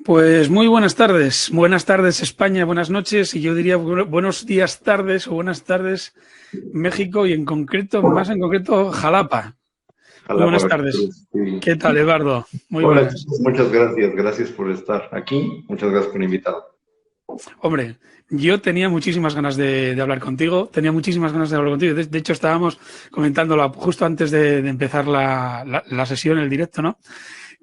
Pues muy buenas tardes España, buenas noches y yo diría buenos días tardes o buenas tardes México y más en concreto Jalapa. Muy Jalapa, buenas tardes. Veracruz. Sí. ¿Qué tal, Eduardo? Muy Hola, buenas. chicos, muchas gracias. Gracias por estar aquí. Muchas gracias por invitar. Hombre, yo tenía muchísimas ganas de hablar contigo, tenía muchísimas ganas de hablar contigo. De hecho, estábamos comentándolo justo antes de empezar la sesión, el directo, ¿no?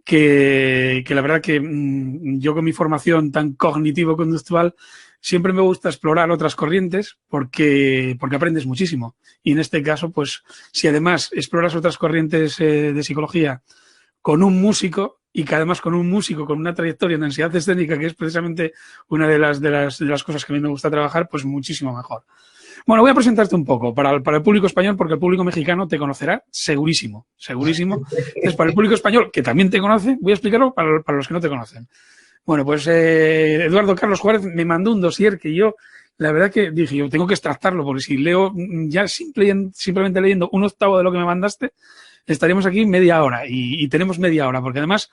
Que la verdad que yo con mi formación tan cognitivo-conductual siempre me gusta explorar otras corrientes porque aprendes muchísimo. Y en este caso, pues si además exploras otras corrientes de psicología con un músico y que además con un músico con una trayectoria en ansiedad escénica, que es precisamente una de las cosas que a mí me gusta trabajar, pues muchísimo mejor. Bueno, voy a presentarte un poco para el público español, porque el público mexicano te conocerá segurísimo, segurísimo. Entonces, para el público español, que también te conoce, voy a explicarlo para los que no te conocen. Bueno, pues Eduardo Carlos Juárez me mandó un dossier que yo, la verdad que dije, yo tengo que extractarlo, porque si leo ya simplemente leyendo un octavo de lo que me mandaste, estaríamos aquí media hora y tenemos media hora, porque además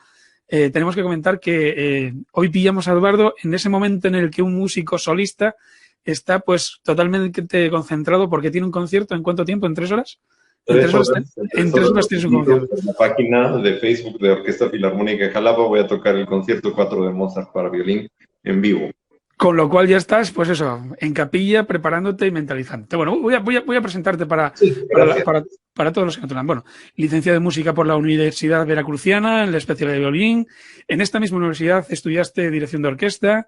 tenemos que comentar que hoy pillamos a Eduardo en ese momento en el que un músico solista está pues totalmente concentrado porque tiene un concierto. ¿En cuánto tiempo? ¿En 3 horas? En Tres tres horas, horas, en en tres tres horas horas tienes un seguidos, concierto. en la página de Facebook de Orquesta Filarmónica de Jalapa voy a tocar el concierto 4 de Mozart para violín en vivo. Con lo cual ya estás, pues eso, en capilla, preparándote y mentalizándote. Bueno, voy a presentarte Sí, gracias. para todos los que no te dan. Bueno, licenciado de música por la Universidad Veracruzana, en la especialidad de violín. En esta misma universidad estudiaste dirección de orquesta.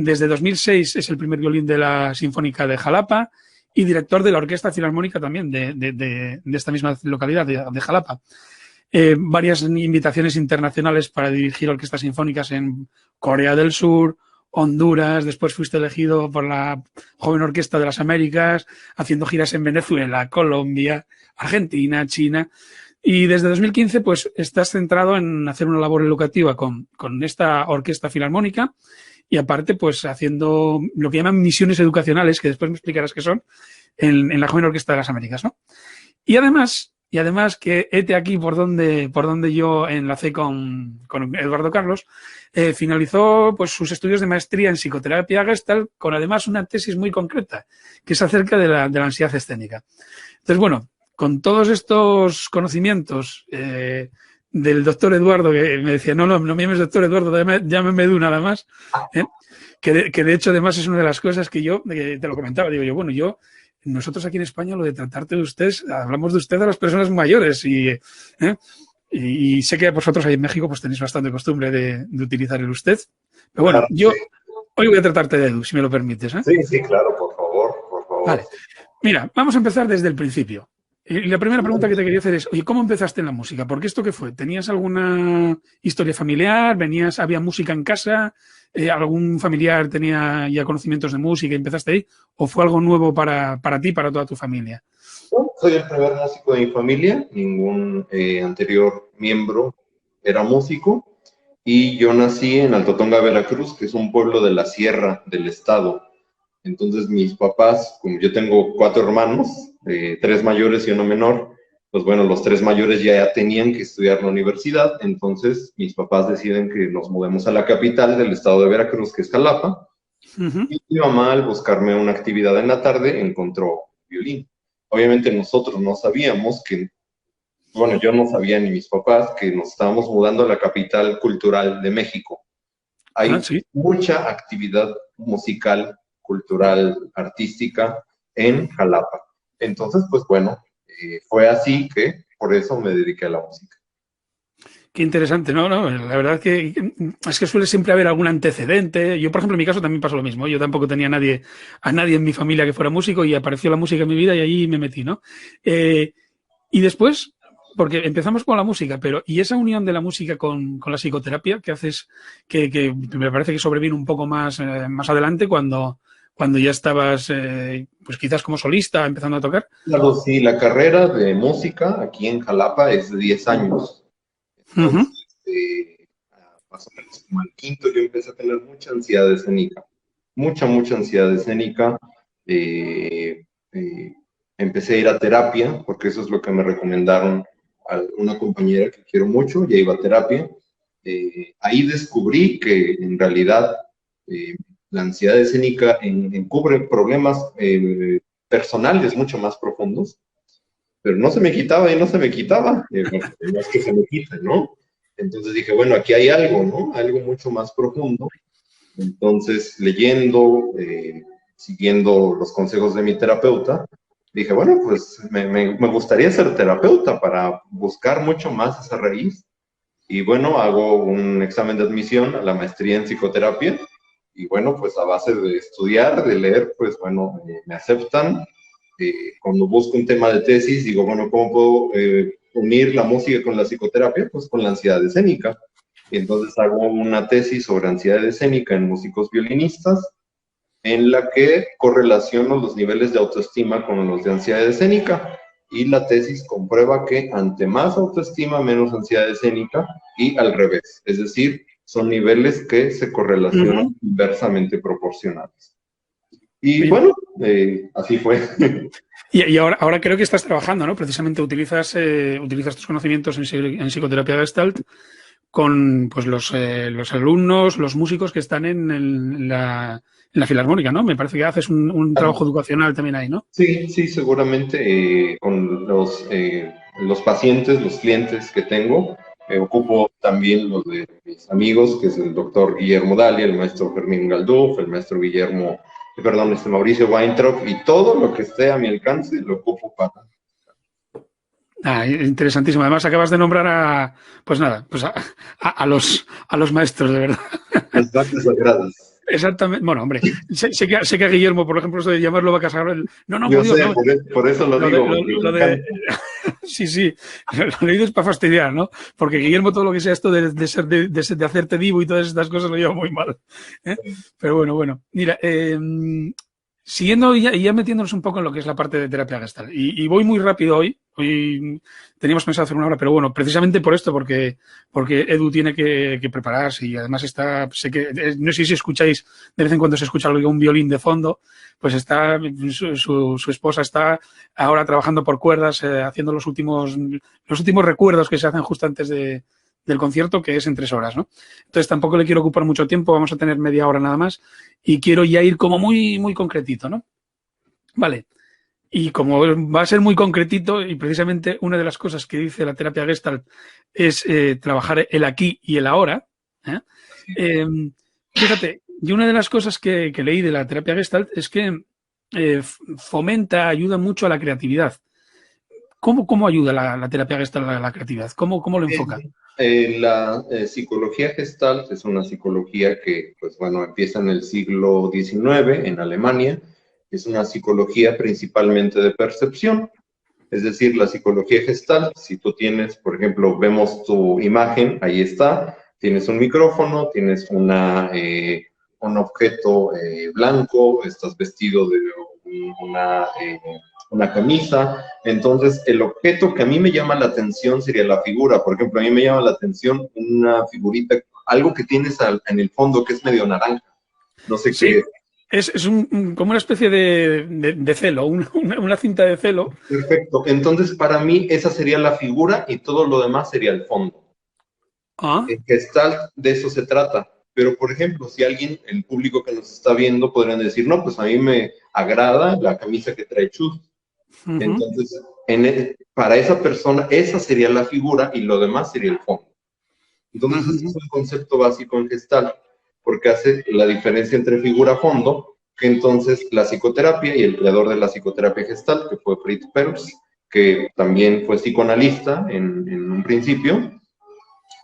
Desde 2006 es el primer violín de la Sinfónica de Jalapa y director de la Orquesta Filarmónica también de esta misma localidad, de Jalapa. Varias invitaciones internacionales para dirigir orquestas sinfónicas en Corea del Sur, Honduras, después fuiste elegido por la Joven Orquesta de las Américas, haciendo giras en Venezuela, Colombia, Argentina, China. Y desde 2015, pues estás centrado en hacer una labor educativa con esta orquesta filarmónica y aparte, pues haciendo lo que llaman misiones educacionales, que después me explicarás qué son, en la Joven Orquesta de las Américas, ¿no? Y además que hete aquí por donde yo enlacé con Eduardo Carlos, finalizó pues sus estudios de maestría en psicoterapia Gestalt con además una tesis muy concreta, que es acerca de la ansiedad escénica. Entonces, bueno, con todos estos conocimientos del doctor Eduardo, que me decía, no me llames doctor Eduardo, llámame Edu nada más, ¿eh? Que de hecho además es una de las cosas que yo, te lo comentaba, digo yo, bueno, nosotros aquí en España lo de tratarte de usted, hablamos de usted a las personas mayores y sé que vosotros ahí en México pues tenéis bastante costumbre de utilizar el usted. Pero bueno, Claro, yo sí. hoy voy a tratarte de Edu, si me lo permites, ¿eh? Sí, sí, claro, por favor, por favor. Vale. Mira, vamos a empezar desde el principio. Y la primera pregunta que te quería hacer es, oye, ¿cómo empezaste en la música? ¿Porque esto qué fue? ¿Tenías alguna historia familiar? ¿Había música en casa? ¿Algún familiar tenía ya conocimientos de música y empezaste ahí? ¿O fue algo nuevo para ti, para toda tu familia? No, soy el primer músico de mi familia, ningún anterior miembro era músico y yo nací en Alto Tonga, Veracruz, que es un pueblo de la sierra del estado. Entonces mis papás, como yo tengo 4 hermanos, 3 mayores y uno menor, pues bueno, los 3 mayores ya tenían que estudiar la universidad, entonces mis papás deciden que nos mudemos a la capital del estado de Veracruz, que es Jalapa, Ujú. y mi mamá, al buscarme una actividad en la tarde, encontró violín. Obviamente nosotros no sabíamos que, bueno, yo no sabía ni mis papás que nos estábamos mudando a la capital cultural de México. Ah, Hay sí. mucha actividad musical, cultural, artística en Jalapa. Entonces, pues bueno, fue así que por eso me dediqué a la música. Qué interesante, ¿no? No, la verdad es que suele siempre haber algún antecedente. Yo, por ejemplo, en mi caso también pasó lo mismo. Yo tampoco tenía a nadie en mi familia que fuera músico y apareció la música en mi vida y ahí me metí, ¿no? Eh, y después, porque empezamos con la música, pero ¿y esa unión de la música con la psicoterapia que haces, que me parece que sobrevino un poco más adelante cuando ya estabas, pues quizás como solista empezando a tocar? Claro, sí, la carrera de música aquí en Jalapa es de 10 años. Ujú. Entonces, más o menos como al quinto yo empecé a tener mucha ansiedad escénica, mucha ansiedad escénica. Eh, eh, Empecé a ir a terapia, porque eso es lo que me recomendaron a una compañera que quiero mucho, ya iba a terapia. ahí descubrí que en realidad la ansiedad escénica encubre problemas personales mucho más profundos, pero no se me quitaba y no se me quitaba. Bueno, no es que se me quite, ¿no? Entonces dije, bueno, aquí hay algo, ¿no? Algo mucho más profundo. Entonces, leyendo, siguiendo los consejos de mi terapeuta, dije, bueno, pues me gustaría ser terapeuta para buscar mucho más esa raíz. Y bueno, hago un examen de admisión a la maestría en psicoterapia. Y bueno, pues a base de estudiar, de leer, pues bueno, me aceptan. Cuando busco un tema de tesis, digo, bueno, ¿cómo puedo unir la música con la psicoterapia? Pues con la ansiedad escénica. Y entonces hago una tesis sobre ansiedad escénica en músicos violinistas, en la que correlaciono los niveles de autoestima con los de ansiedad escénica. Y la tesis comprueba que ante más autoestima, menos ansiedad escénica, y al revés. Es decir, son niveles que se correlacionan inversamente proporcionales. Y bueno, así fue. Y ahora creo que estás trabajando, ¿no? Precisamente utilizas tus conocimientos en psicoterapia Gestalt con pues los alumnos, los músicos que están en la Filarmónica, ¿no? Me parece que haces un trabajo educacional también ahí, ¿no? Sí, sí, seguramente con los pacientes, los clientes que tengo, ocupo también los de mis amigos, que es el doctor Guillermo Dalia, el maestro Fermín Galduf, el maestro Mauricio Weintraub, y todo lo que esté a mi alcance lo ocupo para. Interesantísimo. Además, acabas de nombrar pues nada, pues a los maestros, de verdad. Las vacas sagradas. Exactamente. Bueno, hombre, sé que a Guillermo, por ejemplo, esto de llamarlo vacas sagradas. No, Yo por Dios, sé, no. por eso lo digo. Sí, lo he dicho es para fastidiar, ¿no? Porque Guillermo, todo lo que sea esto de hacerte divo y todas estas cosas lo lleva muy mal. Pero bueno. Mira, siguiendo y ya metiéndonos un poco en lo que es la parte de terapia gestal. Y voy muy rápido hoy. Hoy teníamos pensado hacer una hora, pero bueno, precisamente por esto, porque Edu tiene que prepararse y además sé que, no sé si escucháis, de vez en cuando se escucha un violín de fondo, pues está, su esposa está ahora trabajando por cuerdas, haciendo los últimos recuerdos que se hacen justo antes del concierto, que es en 3 horas, ¿no? Entonces tampoco le quiero ocupar mucho tiempo, vamos a tener media hora nada más y quiero ya ir como muy, muy concretito, ¿no? Vale. Y como va a ser muy concretito, y precisamente una de las cosas que dice la terapia Gestalt es trabajar el aquí y el ahora. Fíjate, y una de las cosas que leí de la terapia Gestalt es que fomenta, ayuda mucho a la creatividad. ¿Cómo ayuda la terapia Gestalt a la creatividad? ¿Cómo lo enfoca? La psicología Gestalt es una psicología que, pues bueno, empieza en el siglo XIX en Alemania. Es una psicología principalmente de percepción. Es decir, la psicología Gestalt, si tú tienes, por ejemplo, vemos tu imagen, ahí está, tienes un micrófono, tienes un objeto blanco, estás vestido de una camisa. Entonces, el objeto que a mí me llama la atención sería la figura. Por ejemplo, a mí me llama la atención una figurita, algo que tienes en el fondo que es medio naranja. No sé qué. Es como una especie de celo, una cinta de celo. Perfecto. Entonces, para mí, esa sería la figura y todo lo demás sería el fondo. En Gestalt de eso se trata. Pero, por ejemplo, si alguien, el público que nos está viendo, podrían decir, no, pues a mí me agrada la camisa que trae Chus. Entonces, para esa persona, esa sería la figura y lo demás sería el fondo. Entonces, ese es un concepto básico en Gestalt, porque hace la diferencia entre figura-fondo, que entonces la psicoterapia y el creador de la psicoterapia Gestalt, que fue Fritz Perls, que también fue psicoanalista en un principio,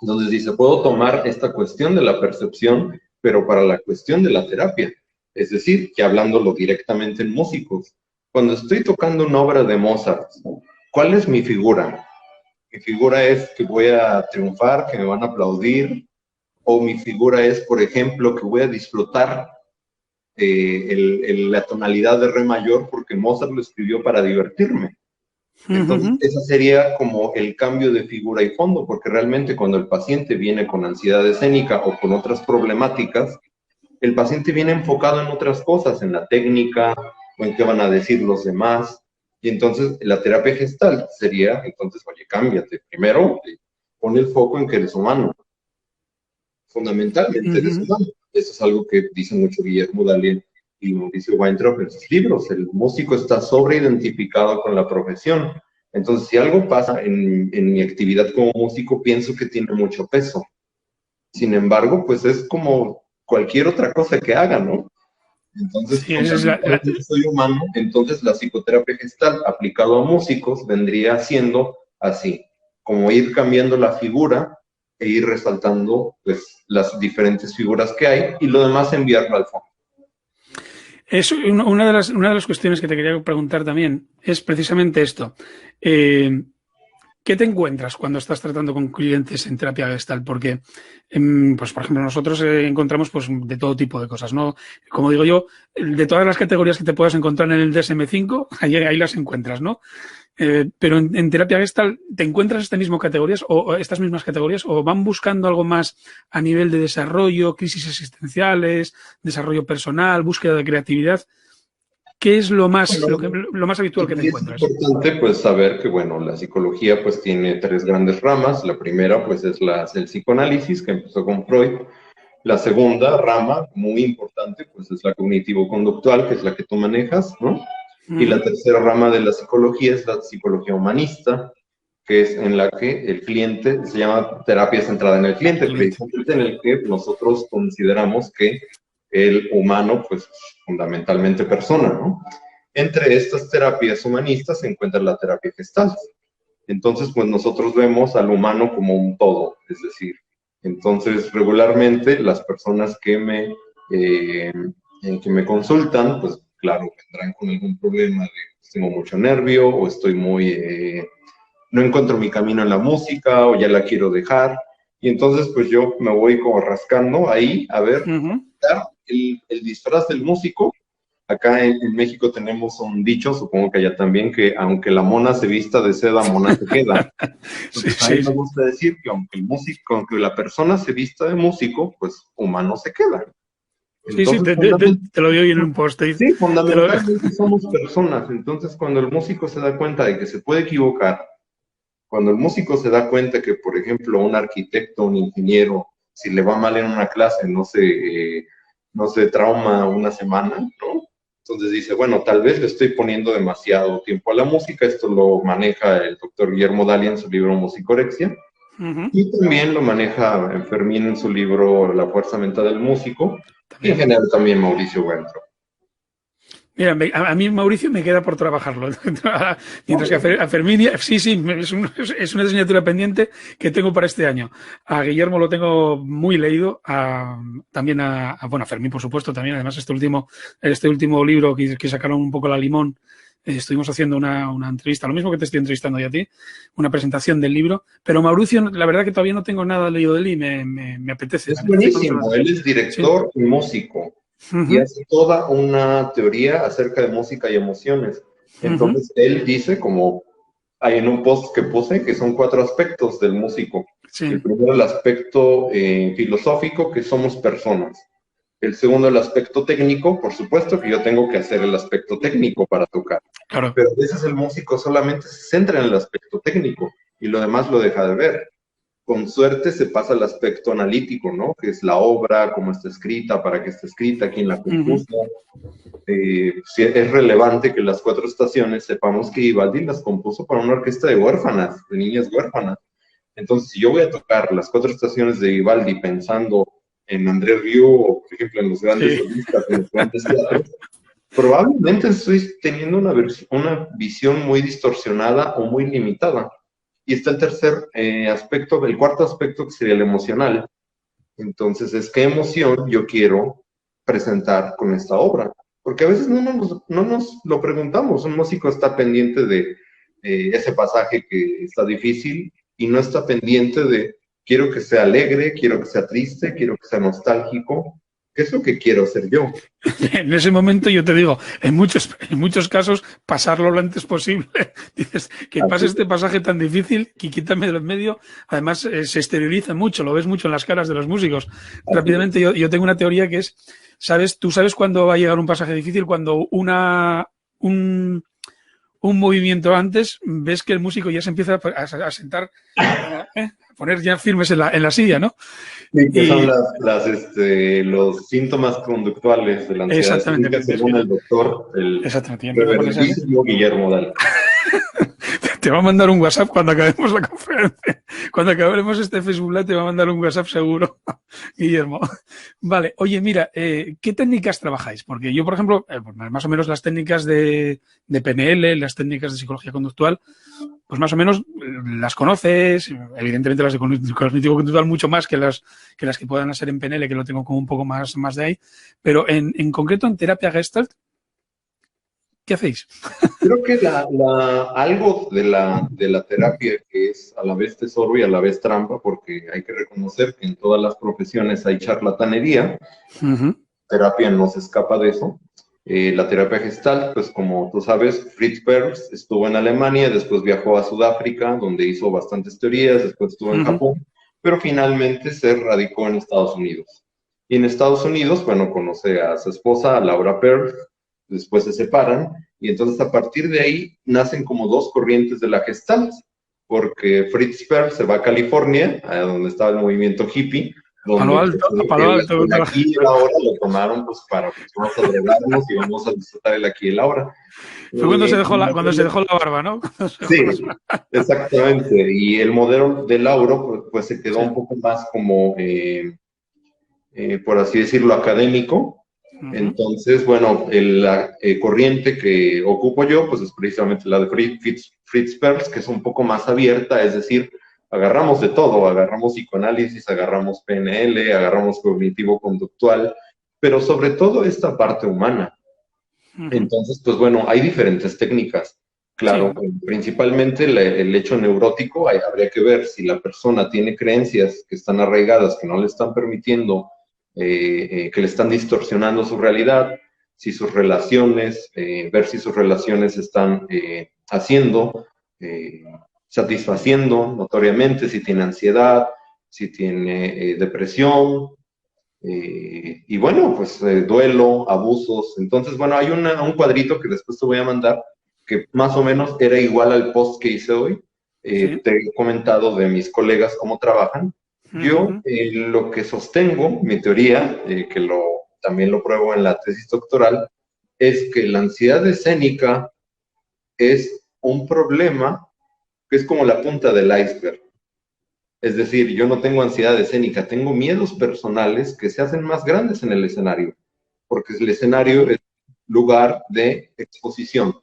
entonces dice, puedo tomar esta cuestión de la percepción, pero para la cuestión de la terapia. Es decir, que hablándolo directamente en músicos, cuando estoy tocando una obra de Mozart, ¿cuál es mi figura? Mi figura es que voy a triunfar, que me van a aplaudir, o mi figura es, por ejemplo, que voy a disfrutar la tonalidad de re mayor porque Mozart lo escribió para divertirme. Entonces, esa sería como el cambio de figura y fondo, porque realmente cuando el paciente viene con ansiedad escénica o con otras problemáticas, el paciente viene enfocado en otras cosas, en la técnica o en qué van a decir los demás. Y entonces la terapia gestal sería, entonces, oye, cámbiate. Primero, pon el foco en que eres humano. fundamentalmente eres humano. Eso es algo que dice mucho Guillermo Daliel y Mauricio Weintraub en sus libros. El músico está sobreidentificado con la profesión. Entonces, si algo pasa en mi actividad como músico, pienso que tiene mucho peso. Sin embargo, pues es como cualquier otra cosa que haga, ¿no? Entonces, sí, soy humano, entonces la psicoterapia gestal aplicado a músicos vendría siendo así, como ir cambiando la figura e ir resaltando pues las diferentes figuras que hay y lo demás enviarlo al fondo. Es una de las cuestiones que te quería preguntar también es precisamente esto. ¿Qué te encuentras cuando estás tratando con clientes en terapia gestal? Porque, pues, por ejemplo, nosotros encontramos pues, de todo tipo de cosas, ¿no? Como digo yo, de todas las categorías que te puedas encontrar en el DSM-5, ahí las encuentras, ¿no? Pero en terapia gestal, ¿te encuentras estas mismas categorías o van buscando algo más a nivel de desarrollo, crisis existenciales, desarrollo personal, búsqueda de creatividad? ¿Qué es lo más habitual que te encuentras? Es importante pues saber que bueno, la psicología pues tiene tres grandes ramas. La primera pues es el psicoanálisis que empezó con Freud. La segunda rama, muy importante, pues es la cognitivo-conductual, que es la que tú manejas, ¿no? Y la tercera rama de la psicología es la psicología humanista, que es en la que el cliente, se llama terapia centrada en el cliente, precisamente en el que nosotros consideramos que el humano, pues, fundamentalmente persona, ¿no? Entre estas terapias humanistas se encuentra la terapia gestal. Entonces, pues nosotros vemos al humano como un todo, es decir, entonces regularmente las personas que me consultan, pues claro, vendrán con algún problema de tengo mucho nervio o estoy no encuentro mi camino en la música o ya la quiero dejar. Y entonces pues yo me voy como rascando ahí a ver el disfraz del músico. Acá en México tenemos un dicho, supongo que allá también, que aunque la mona se vista de seda, mona se queda. Entonces, a mí me gusta decir que aunque la persona se vista de músico, pues humano se queda. Entonces, te lo digo en un post. Sí, fundamentalmente somos personas. Entonces, cuando el músico se da cuenta de que se puede equivocar, cuando el músico se da cuenta que, por ejemplo, un arquitecto, un ingeniero, si le va mal en una clase, no se trauma una semana, ¿no? Entonces dice, bueno, tal vez le estoy poniendo demasiado tiempo a la música. Esto lo maneja el doctor Guillermo Daliel en su libro Musicorexia. Y también lo maneja Fermín en su libro La fuerza mental del músico. Y en general también Mauricio Weintraub. Mira, a mí Mauricio me queda por trabajarlo. Mientras que a Fermín, sí, es una asignatura pendiente que tengo para este año. A Guillermo lo tengo muy leído, también a Fermín, por supuesto, también. Además, este último libro que sacaron un poco la limón, estuvimos haciendo una entrevista, lo mismo que te estoy entrevistando yo a ti, una presentación del libro. Pero Mauricio, la verdad que todavía no tengo nada leído de él y me apetece. Es buenísimo, él es director y músico. Y hace toda una teoría acerca de música y emociones. Entonces, él dice, como hay en un post que puse, que son 4 aspectos del músico. Sí. El primero, el aspecto filosófico, que somos personas. El segundo, el aspecto técnico, por supuesto que yo tengo que hacer el aspecto técnico para tocar. Claro. Pero a veces el músico solamente se centra en el aspecto técnico y lo demás lo deja de ver. Con suerte se pasa al aspecto analítico, ¿no? Que es la obra, cómo está escrita, para qué está escrita, quién la compuso. Es relevante que las 4 estaciones sepamos que Vivaldi las compuso para una orquesta de huérfanas, de niñas huérfanas. Entonces, si yo voy a tocar las 4 estaciones de Vivaldi pensando en André Rieu o, por ejemplo, en los grandes solistas, en los grandes teatros, probablemente estoy teniendo una visión muy distorsionada o muy limitada. Y está el tercer aspecto, el cuarto aspecto, que sería el emocional. Entonces, es qué emoción yo quiero presentar con esta obra. Porque a veces no nos lo preguntamos. Un músico está pendiente de ese pasaje que está difícil y no está pendiente de quiero que sea alegre, quiero que sea triste, quiero que sea nostálgico. ¿Qué es lo que quiero hacer yo? En ese momento yo te digo, en muchos casos, pasarlo lo antes posible. Dices, que pase este pasaje tan difícil, que quítame del medio. Además, se exterioriza mucho, lo ves mucho en las caras de los músicos. Rápidamente, yo tengo una teoría que es, tú sabes cuándo va a llegar un pasaje difícil, cuando un un movimiento antes, ves que el músico ya se empieza a sentar, a poner ya firmes en la silla, ¿no? Sí, que son Y los síntomas conductuales de la ansiedad exactamente, escénica, según el doctor, el exactamente, ya empieza a ponerse así. reverendísimo Guillermo Dal. Te va a mandar un WhatsApp cuando acabemos la conferencia. Cuando acabemos este Facebook Live te va a mandar un WhatsApp seguro, Guillermo. Vale, oye, mira, ¿qué técnicas trabajáis? Porque yo, por ejemplo, más o menos las técnicas de PNL, las técnicas de psicología conductual, pues más o menos las conoces, evidentemente las de cognitivo-conductual mucho más que las que puedan ser en PNL, que lo tengo como un poco más de ahí, pero en concreto en terapia Gestalt, ¿qué hacéis? Creo que algo de la terapia que es a la vez tesoro y a la vez trampa, porque hay que reconocer que en todas las profesiones hay charlatanería, terapia no se escapa de eso. La terapia Gestalt, pues como tú sabes, Fritz Perls estuvo en Alemania, después viajó a Sudáfrica, donde hizo bastantes teorías, después estuvo en Japón, pero finalmente se radicó en Estados Unidos. Y en Estados Unidos, bueno, conoce a su esposa, a Laura Perls, después se separan, y entonces a partir de ahí nacen como dos corrientes de la Gestalt, porque Fritz Perls se va a California, a donde estaba el movimiento hippie, donde a Palo Alto, el aquí y el ahora lo tomaron pues para pues, vamos a drogarnos y vamos a disfrutar el aquí y el ahora. Fue cuando se dejó la barba, ¿no? Sí, exactamente. Y el modelo de Lauro pues se quedó un poco más como, por así decirlo, académico. Entonces, bueno, la corriente que ocupo yo, pues es precisamente la de Fritz Perls, que es un poco más abierta, es decir, agarramos de todo, agarramos psicoanálisis, agarramos PNL, agarramos cognitivo-conductual, pero sobre todo esta parte humana. Entonces, pues bueno, hay diferentes técnicas. Claro, sí. Principalmente el hecho neurótico, habría que ver si la persona tiene creencias que están arraigadas, que no le están permitiendo, que le están distorsionando su realidad, si sus relaciones, ver si sus relaciones están satisfaciendo notoriamente, si tiene ansiedad, si tiene depresión, y bueno, pues duelo, abusos. Entonces, bueno, hay un cuadrito que después te voy a mandar, que más o menos era igual al post que hice hoy. ¿Sí? Te he comentado de mis colegas cómo trabajan. Yo lo que sostengo, mi teoría, que también lo pruebo en la tesis doctoral, es que la ansiedad escénica es un problema que es como la punta del iceberg. Es decir, yo no tengo ansiedad escénica, tengo miedos personales que se hacen más grandes en el escenario, porque el escenario es lugar de exposición.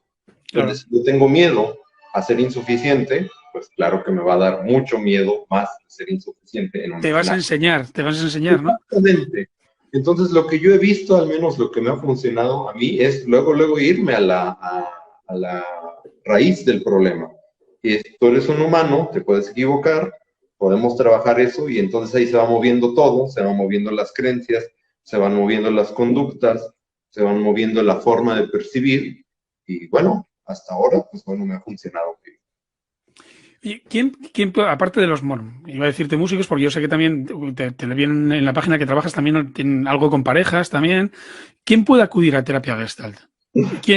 Entonces, claro. Yo tengo miedo a ser insuficiente, pues claro que me va a dar mucho miedo más ser insuficiente en un escenario. Te vas a enseñar, ¿no? Exactamente. Entonces, lo que yo he visto, al menos lo que me ha funcionado a mí, es luego irme a la raíz del problema. Y tú eres un humano, te puedes equivocar, podemos trabajar eso y entonces ahí se va moviendo todo, se van moviendo las creencias, se van moviendo las conductas, se van moviendo la forma de percibir y bueno, hasta ahora, pues bueno, me ha funcionado bien. ¿Y quién aparte de los, iba a decirte músicos, porque yo sé que también te le vienen en la página que trabajas también tienen algo con parejas también, ¿quién puede acudir a terapia Gestalt?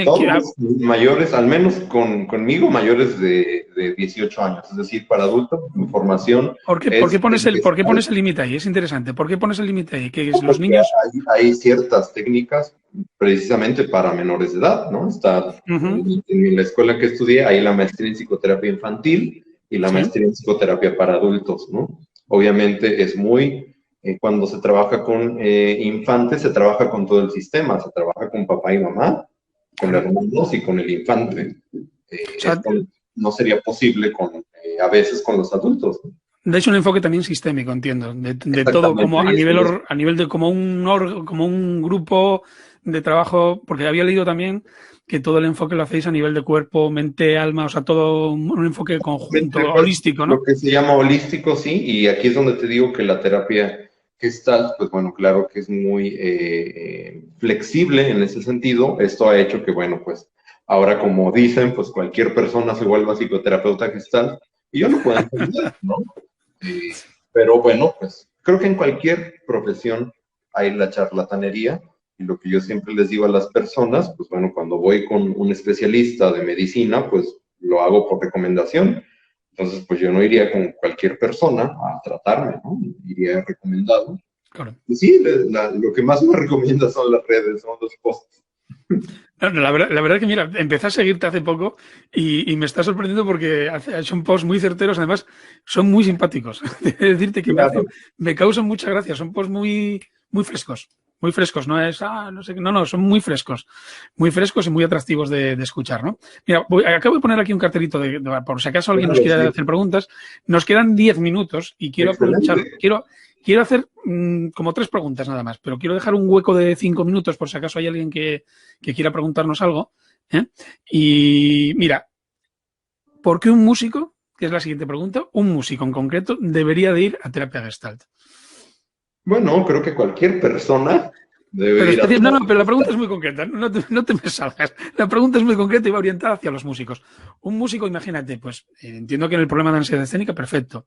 Todos mayores, al menos conmigo, mayores de 18 años, es decir, para adultos, mi formación. ¿Por qué pones el límite ahí? Es interesante. ¿Por qué pones el límite ahí? Que los niños. Hay ciertas técnicas precisamente para menores de edad, ¿no? Está en la escuela que estudié, hay la maestría en psicoterapia infantil y la maestría en psicoterapia para adultos, ¿no? Obviamente es cuando se trabaja con infantes, se trabaja con todo el sistema, se trabaja con papá y mamá, con hermanos y con el infante. Esto no sería posible a veces con los adultos. De hecho, un enfoque también sistémico, entiendo, de todo como a nivel de como un grupo de trabajo, porque había leído también que todo el enfoque lo hacéis a nivel de cuerpo, mente, alma, o sea, todo un enfoque conjunto, holístico, ¿no? Lo que se llama holístico, sí, y aquí es donde te digo que la terapia Gestalt, pues bueno, claro que es muy flexible en ese sentido. Esto ha hecho que, bueno, pues ahora como dicen, pues cualquier persona se vuelva psicoterapeuta Gestalt, y yo no puedo entender, ¿no? Pero bueno, pues creo que en cualquier profesión hay la charlatanería, Y lo que yo siempre les digo a las personas, pues bueno, cuando voy con un especialista de medicina, pues lo hago por recomendación. Entonces, pues yo no iría con cualquier persona a tratarme, ¿no? Iría recomendado. Claro. Y sí, lo que más me recomienda son las redes, son los posts. La verdad que, mira, empecé a seguirte hace poco y me está sorprendiendo porque son posts muy certeros, además son muy simpáticos. Debo decirte que Claro. me causan mucha gracia, son posts muy frescos, no es, no sé, no, son muy frescos y muy atractivos de escuchar, ¿no? Mira, acabo de poner aquí un cartelito por si acaso alguien nos quiere hacer preguntas. Nos quedan 10 minutos y quiero aprovechar, quiero hacer como 3 preguntas nada más, pero quiero dejar un hueco de 5 minutos por si acaso hay alguien que quiera preguntarnos algo. Y mira, ¿por qué un músico, que es la siguiente pregunta, un músico en concreto debería de ir a terapia Gestalt? Bueno, creo que cualquier persona debe ir a pero la pregunta es muy concreta, no te me salgas. La pregunta es muy concreta y va orientada hacia los músicos. Un músico, imagínate, pues entiendo que en el problema de ansiedad escénica, perfecto.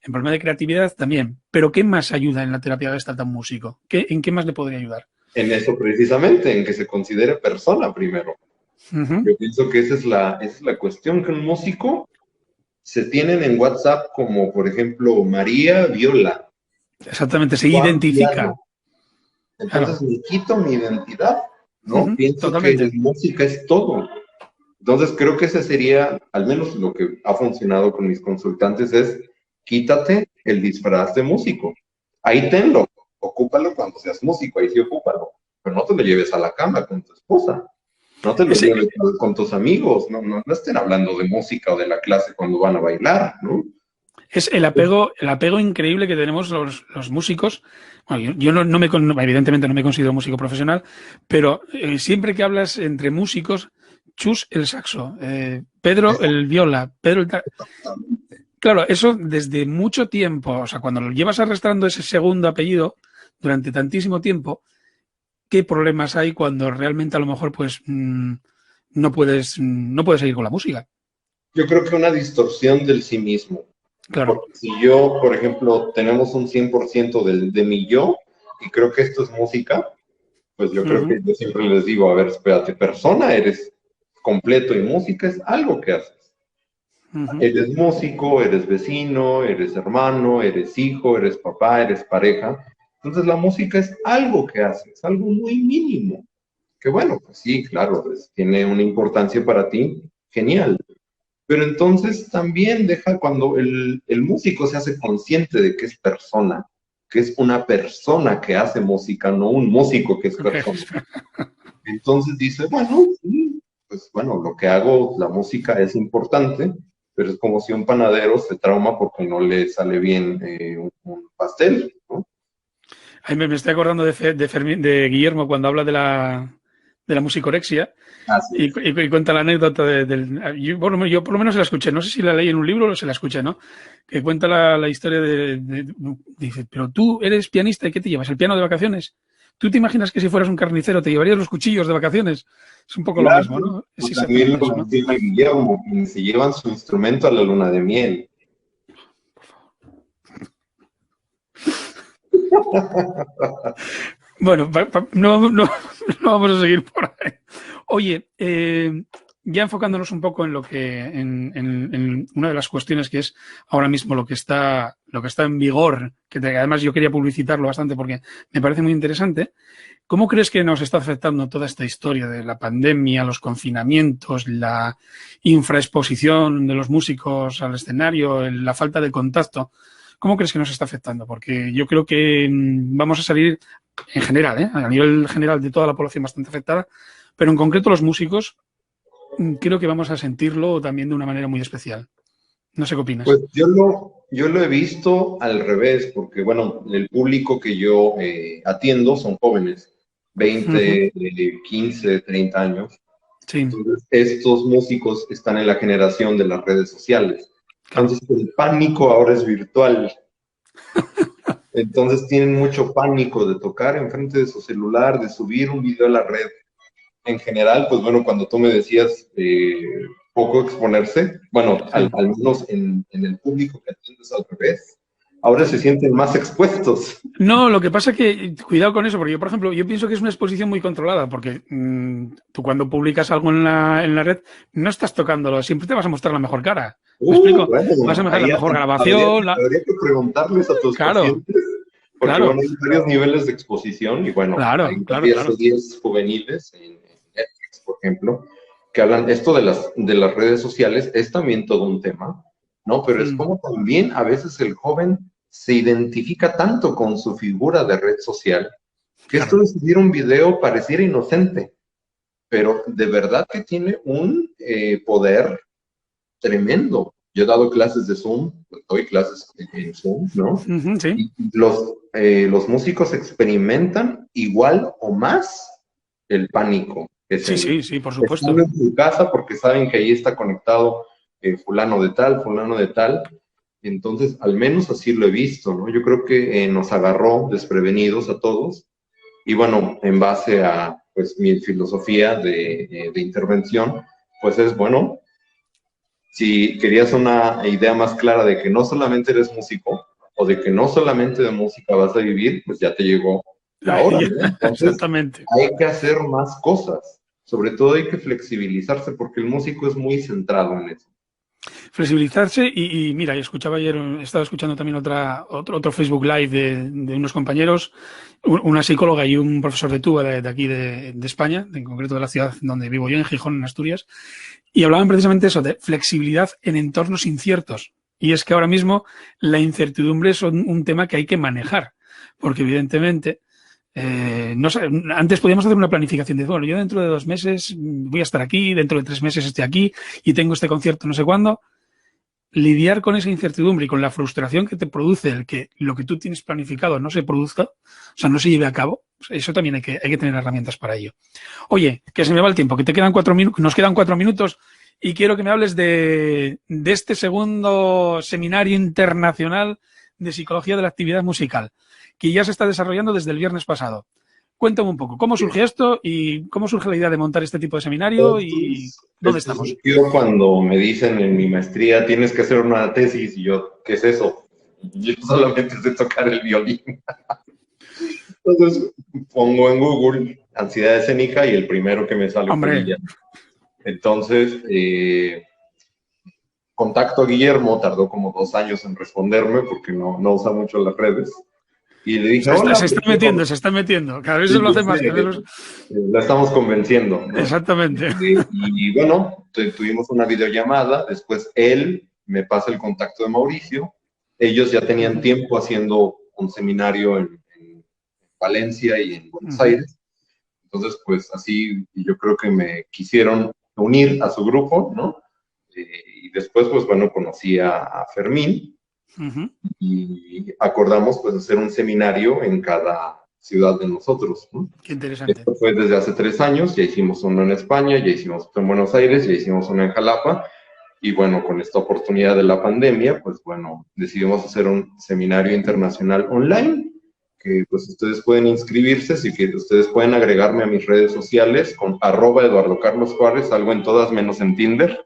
En problema de creatividad también. Pero ¿qué más ayuda en la terapia Gestalt a un músico? ¿En qué más le podría ayudar? En eso precisamente, en que se considere persona primero. Yo pienso que esa es la cuestión, que un músico se tienen en WhatsApp como, por ejemplo, María Viola. Exactamente, se Juan identifica. Piano. Entonces me quito mi identidad, ¿no? Pienso Totalmente. que música es todo. Entonces creo que ese sería, al menos lo que ha funcionado con mis consultantes, es quítate el disfraz de músico. Ahí tenlo, ocúpalo cuando seas músico, ahí sí ocúpalo. Pero no te lo lleves a la cama con tu esposa. No te lo lleves con tus amigos, no estén hablando de música o de la clase cuando van a bailar, ¿no? Es el apego increíble que tenemos los músicos. Bueno, yo evidentemente no me considero músico profesional, pero siempre que hablas entre músicos, Chus el saxo, Pedro el viola, Pedro el... Claro, eso desde mucho tiempo, o sea, cuando lo llevas arrastrando ese segundo apellido durante tantísimo tiempo, ¿qué problemas hay cuando realmente a lo mejor pues no puedes seguir con la música? Yo creo que una distorsión del sí mismo. Claro. Porque si yo, por ejemplo, tenemos un 100% de mi yo, y creo que esto es música, pues yo creo que yo siempre les digo, a ver, espérate, persona eres completo y música es algo que haces. Eres músico, eres vecino, eres hermano, eres hijo, eres papá, eres pareja. Entonces la música es algo que haces, algo muy mínimo. Que bueno, pues sí, claro, pues, tiene una importancia para ti, genial. Pero entonces también deja cuando el músico se hace consciente de que es persona, que es una persona que hace música, no un músico que es persona. Entonces dice, bueno, sí, pues bueno, lo que hago, la música es importante, pero es como si un panadero se trauma porque no le sale bien un pastel, ¿no? Ahí me estoy acordando de Guillermo cuando habla de la musicorexia y cuenta la anécdota yo por lo menos se la escuché, no sé si la leí en un libro o se la escuché, ¿no? Que cuenta la historia dice, pero tú eres pianista y ¿qué te llevas? ¿El piano de vacaciones? ¿Tú te imaginas que si fueras un carnicero te llevarías los cuchillos de vacaciones? Es un poco lo mismo, ¿no? Es También exactamente lo eso, ¿no? menciona Guillermo, y se llevan su instrumento a la luna de miel. Bueno, no vamos a seguir por ahí. Oye, ya enfocándonos un poco en lo que en una de las cuestiones que es ahora mismo lo que está en vigor, que además yo quería publicitarlo bastante porque me parece muy interesante. ¿Cómo crees que nos está afectando toda esta historia de la pandemia, los confinamientos, la infraexposición de los músicos al escenario, la falta de contacto? ¿Cómo crees que nos está afectando? Porque yo creo que vamos a salir en general, a nivel general de toda la población bastante afectada, pero en concreto los músicos creo que vamos a sentirlo también de una manera muy especial. No sé qué opinas. Pues yo lo he visto al revés, porque bueno, el público que yo atiendo son jóvenes, 20, 15, 30 años. Sí. Entonces, estos músicos están en la generación de las redes sociales. Claro. Entonces, el pánico ahora es virtual. Entonces, tienen mucho pánico de tocar enfrente de su celular, de subir un video a la red. En general, pues bueno, cuando tú me decías poco exponerse, bueno, Sí. al menos en el público que atiendes al revés, ahora se sienten más expuestos. No, lo que pasa es que, cuidado con eso, porque yo, por ejemplo, yo pienso que es una exposición muy controlada, porque tú cuando publicas algo en la red no estás tocándolo, siempre te vas a mostrar la mejor cara. ¿Me explico? Vas a Bueno, mostrar la ahí mejor habría, grabación, habría que preguntarles a tus claro, pacientes, porque claro, bueno, hay varios niveles de exposición y bueno, hay claro, claro, varias claro. series juveniles en Netflix, por ejemplo, que hablan esto de las redes sociales, es también todo un tema, ¿no? Pero es como también a veces el joven se identifica tanto con su figura de red social que esto Claro. de subir un video pareciera inocente, pero de verdad que tiene un poder tremendo. Yo he dado clases de Zoom, doy clases en Zoom, ¿no? Sí, Y los músicos experimentan igual o más el pánico sí, escénico. sí, sí, por Están supuesto. en su casa porque saben que ahí está conectado fulano de tal, fulano de tal. Entonces, al menos así lo he visto, ¿no? Yo creo que nos agarró desprevenidos a todos. Y bueno, en base a pues mi filosofía de intervención, pues es bueno, si querías una idea más clara de que no solamente eres músico o de que no solamente de música vas a vivir, pues ya te llegó la hora, ¿no? Entonces Exactamente. hay que hacer más cosas. Sobre todo hay que flexibilizarse porque el músico es muy centrado en eso. Flexibilizarse y mira, yo escuchaba ayer, estaba escuchando también otro Facebook Live de unos compañeros, una psicóloga y un profesor de tuba de aquí de España, en concreto de la ciudad donde vivo yo, en Gijón, en Asturias, y hablaban precisamente eso, de flexibilidad en entornos inciertos. Y es que ahora mismo la incertidumbre es un tema que hay que manejar, porque evidentemente no sé, antes podíamos hacer una planificación de, bueno, yo dentro de 2 meses voy a estar aquí, dentro de 3 meses estoy aquí y tengo este concierto no sé cuándo. Lidiar con esa incertidumbre y con la frustración que te produce el que lo que tú tienes planificado no se produzca, o sea, no se lleve a cabo, eso también hay que tener herramientas para ello. Oye, que se me va el tiempo, que te quedan 4 minutos, nos quedan 4 minutos y quiero que me hables de este segundo seminario internacional de psicología de la actividad musical, que ya se está desarrollando desde el viernes pasado. Cuéntame un poco, ¿cómo surge esto y cómo surge la idea de montar este tipo de seminario y dónde Esto estamos? surgió cuando me dicen en mi maestría tienes que hacer una tesis y yo, ¿qué es eso? Yo solamente sé tocar el violín. Entonces pongo en Google ansiedad escénica y el primero que me sale fue Hombre, Guillermo. Entonces, contacto a Guillermo, tardó como 2 años en responderme porque no usa mucho las redes. Y le dije, hola, se está metiendo, se está metiendo. Cada vez se sí, lo yo hace más. sé, la estamos convenciendo, ¿no? Exactamente. Y bueno, tuvimos una videollamada, después él me pasa el contacto de Mauricio, ellos ya Uh tenían -huh. tiempo haciendo un seminario en Valencia y en Uh Buenos -huh. Aires, entonces pues así yo creo que me quisieron unir a su grupo, ¿no? Y después pues bueno, conocí a Fermín Uh -huh. y acordamos pues hacer un seminario en cada ciudad de nosotros, ¿no? Qué interesante. Esto fue desde hace 3 años, ya hicimos uno en España, ya hicimos otro en Buenos Aires, ya hicimos uno en Jalapa, y bueno, con esta oportunidad de la pandemia, pues bueno, decidimos hacer un seminario internacional online, que pues ustedes pueden inscribirse, así que ustedes pueden agregarme a mis redes sociales con @Eduardo Carlos Juárez, algo en todas menos en Tinder.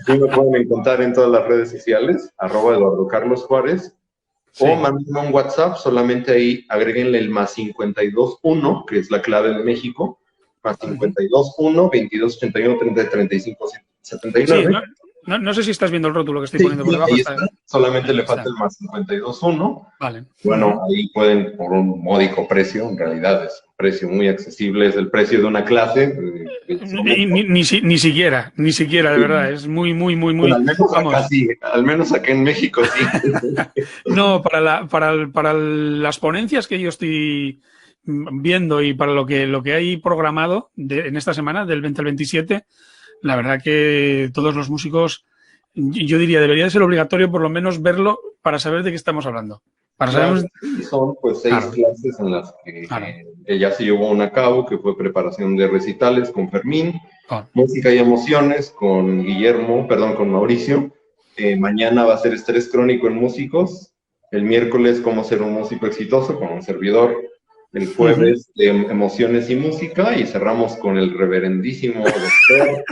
Sí me pueden encontrar en todas las redes sociales, @Eduardo Carlos Juárez, o Sí. mándenme un WhatsApp, solamente ahí agréguenle el +521, que es la clave de México, más Uh -huh. 521 2281 30 35 Sí, 79. no sé si estás viendo el rótulo que estoy Sí, poniendo por sí, debajo. ahí está. Solamente Ahí le falta está. el +521. Vale. Uh -huh. Bueno, ahí pueden, por un módico precio, en realidad es un precio muy accesible, es el precio de una clase. Ni siquiera, de verdad. Es muy, muy, muy, Bueno, muy. al menos acá Vamos. sí, al menos acá en México sí. No, para las ponencias que yo estoy viendo y para lo que hay programado en esta semana, del 20 al 27, la verdad que todos los músicos, yo diría, debería de ser obligatorio por lo menos verlo para saber de qué estamos hablando. Para Claro, saber, y son pues 6 claro, clases en las que claro. ella se llevó una a cabo, que fue preparación de recitales con Fermín, Oh, música y emociones con Guillermo, perdón, con Mauricio. Mañana va a ser estrés crónico en músicos. El miércoles, cómo ser un músico exitoso con un servidor. El uh -huh. jueves, emociones y música. Y cerramos con el reverendísimo doctor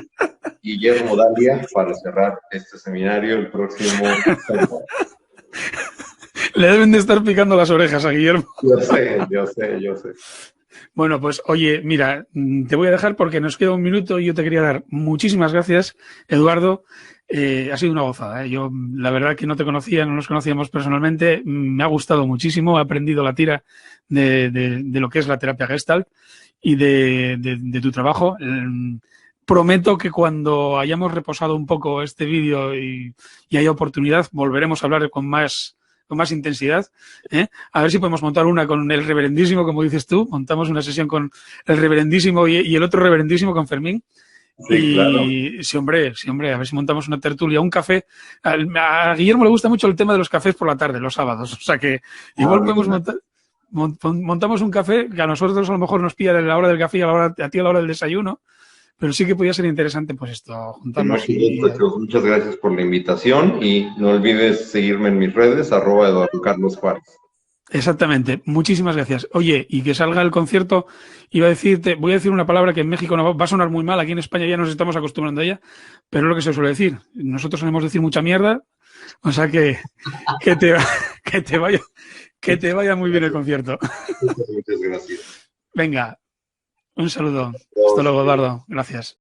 Guillermo Dalia para cerrar este seminario el próximo sábado. Le deben de estar picando las orejas a Guillermo. Yo sé. Bueno, pues oye, mira, te voy a dejar porque nos queda un minuto y yo te quería dar muchísimas gracias, Eduardo. Ha sido una gozada, ¿eh? Yo, la verdad que no te conocía, no nos conocíamos personalmente, me ha gustado muchísimo, he aprendido la tira de lo que es la terapia Gestalt y de tu trabajo. Prometo que cuando hayamos reposado un poco este vídeo y haya oportunidad, volveremos a hablar con más intensidad, ¿eh? A ver si podemos montar una con el reverendísimo, como dices tú, montamos una sesión con el reverendísimo y el otro reverendísimo con Fermín. Sí, claro. Y sí, hombre, a ver si montamos una tertulia, un café. A Guillermo le gusta mucho el tema de los cafés por la tarde, los sábados, o sea que igual podemos Mira. montamos un café que a nosotros a lo mejor nos pilla a la hora del café y a ti a la hora del desayuno, pero sí que podría ser interesante pues esto, Por juntarnos supuesto, Chus, muchas gracias por la invitación y no olvides seguirme en mis redes, @Eduardo Carlos Juárez. Exactamente, muchísimas gracias. Oye, y que salga el concierto, voy a decir una palabra que en México no va a sonar muy mal, aquí en España ya nos estamos acostumbrando a ella, pero es lo que se suele decir. Nosotros solemos decir mucha mierda, o sea que te, que te vaya muy bien el concierto. Muchas gracias. Venga, un saludo. Hasta luego, Eduardo. Gracias.